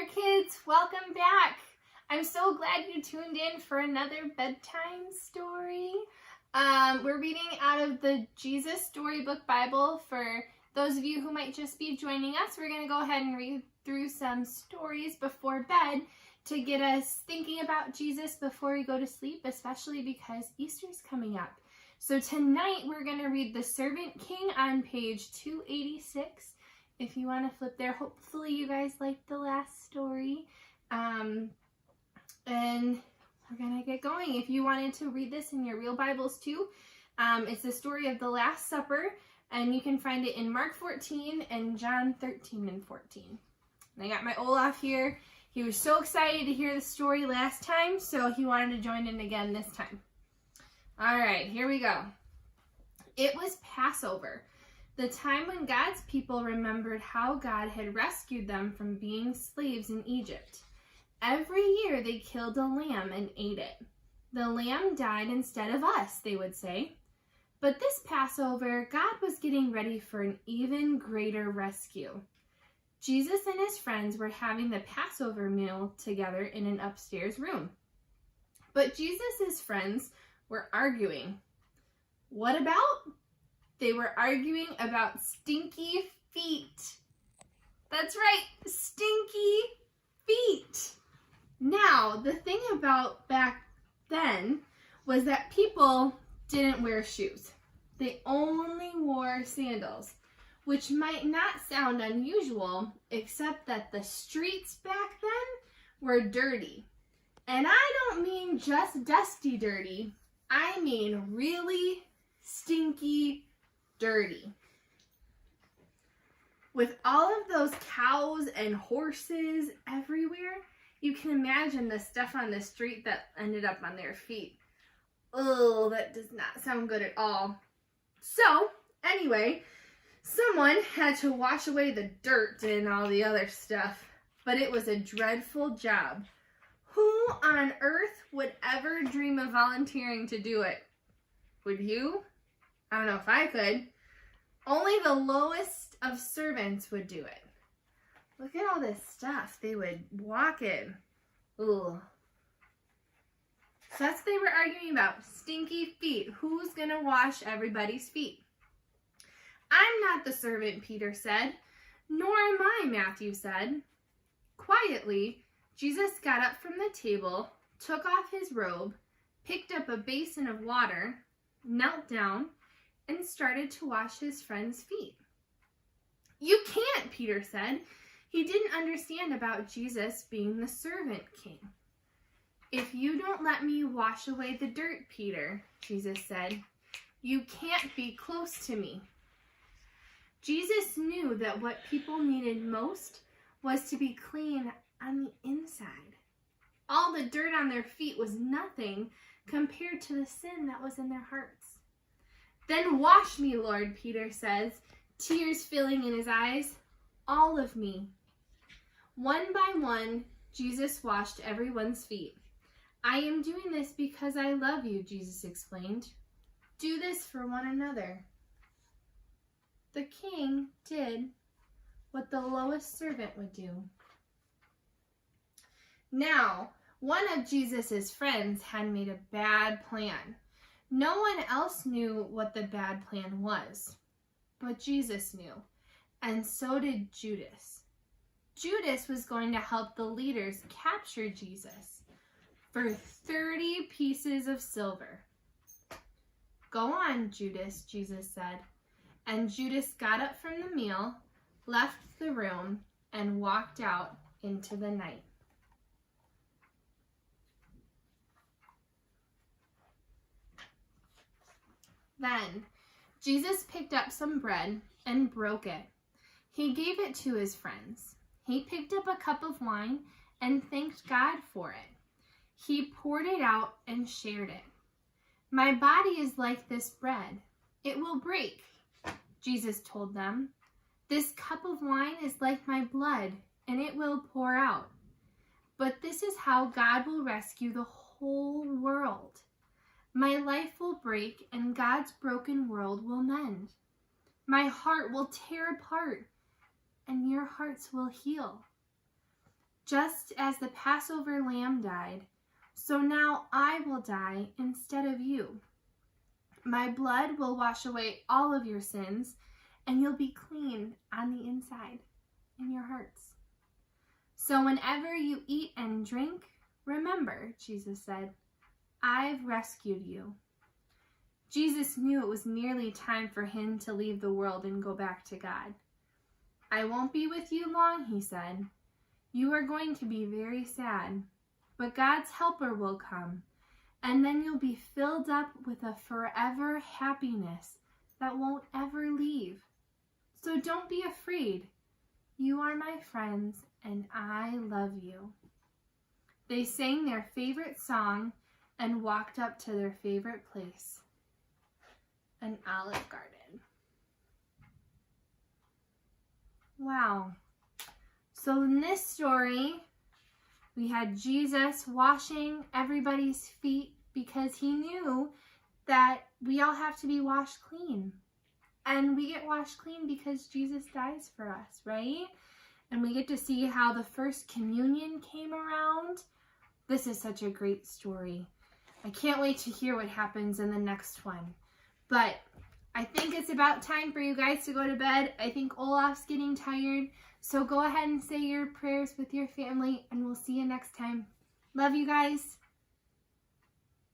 R-Kidz, welcome back. I'm so glad you tuned in for another bedtime story. We're reading out of the Jesus Storybook Bible. For those of you who might just be joining us, we're going to go ahead and read through some stories before bed to get us thinking about Jesus before we go to sleep, especially because Easter's coming up. So tonight we're going to read The Servant King on page 286. If you want to flip there, hopefully you guys liked the last story. And we're going to get going. If you wanted to read this in your real Bibles too, it's the story of the Last Supper, and you can find it in Mark 14 and John 13 and 14. And I got my Olaf here. He was so excited to hear the story last time, so he wanted to join in again this time. All right, here we go. It was Passover, the time when God's people remembered how God had rescued them from being slaves in Egypt. Every year they killed a lamb and ate it. The lamb died instead of us, they would say. But this Passover, God was getting ready for an even greater rescue. Jesus and his friends were having the Passover meal together in an upstairs room. But Jesus' friends were arguing. What about? They were arguing about stinky feet. That's right, stinky feet. Now, the thing about back then was that people didn't wear shoes. They only wore sandals, which might not sound unusual, except that the streets back then were dirty. And I don't mean just dusty dirty. I mean really stinky dirty. With all of those cows and horses everywhere, you can imagine the stuff on the street that ended up on their feet. Oh, that does not sound good at all. So, anyway, someone had to wash away the dirt and all the other stuff, but it was a dreadful job. Who on earth would ever dream of volunteering to do it? Would you? I don't know if I could. Only the lowest of servants would do it. Look at all this stuff they would walk in. Ugh. So that's what they were arguing about. Stinky feet. Who's going to wash everybody's feet? I'm not the servant, Peter said. Nor am I, Matthew said. Quietly, Jesus got up from the table, took off his robe, picked up a basin of water, knelt down, and started to wash his friend's feet. You can't, Peter said. He didn't understand about Jesus being the servant king. If you don't let me wash away the dirt, Peter, Jesus said, you can't be close to me. Jesus knew that what people needed most was to be clean on the inside. All the dirt on their feet was nothing compared to the sin that was in their hearts. Then wash me, Lord, Peter says, tears filling in his eyes. All of me. One by one, Jesus washed everyone's feet. I am doing this because I love you, Jesus explained. Do this for one another. The king did what the lowest servant would do. Now, one of Jesus' friends had made a bad plan. No one else knew what the bad plan was, but Jesus knew, and so did Judas. Judas was going to help the leaders capture Jesus for 30 pieces of silver. Go on, Judas, Jesus said. And Judas got up from the meal, left the room, and walked out into the night. Then Jesus picked up some bread and broke it. He gave it to his friends. He picked up a cup of wine and thanked God for it. He poured it out and shared it. My body is like this bread. It will break, Jesus told them. This cup of wine is like my blood, and it will pour out. But this is how God will rescue the whole world. My life will break, and God's broken world will mend. My heart will tear apart, and your hearts will heal. Just as the Passover lamb died, so now I will die instead of you. My blood will wash away all of your sins, and you'll be clean on the inside, in your hearts. So whenever you eat and drink, remember, Jesus said, I've rescued you. Jesus knew it was nearly time for him to leave the world and go back to God. I won't be with you long, he said. You are going to be very sad, but God's helper will come, and then you'll be filled up with a forever happiness that won't ever leave. So don't be afraid. You are my friends, and I love you. They sang their favorite song and walked up to their favorite place, an olive garden. Wow. So in this story, we had Jesus washing everybody's feet because he knew that we all have to be washed clean. And we get washed clean because Jesus dies for us, right? And we get to see how the first communion came around. This is such a great story. I can't wait to hear what happens in the next one. But I think it's about time for you guys to go to bed. I think Olaf's getting tired. So go ahead and say your prayers with your family, and we'll see you next time. Love you guys.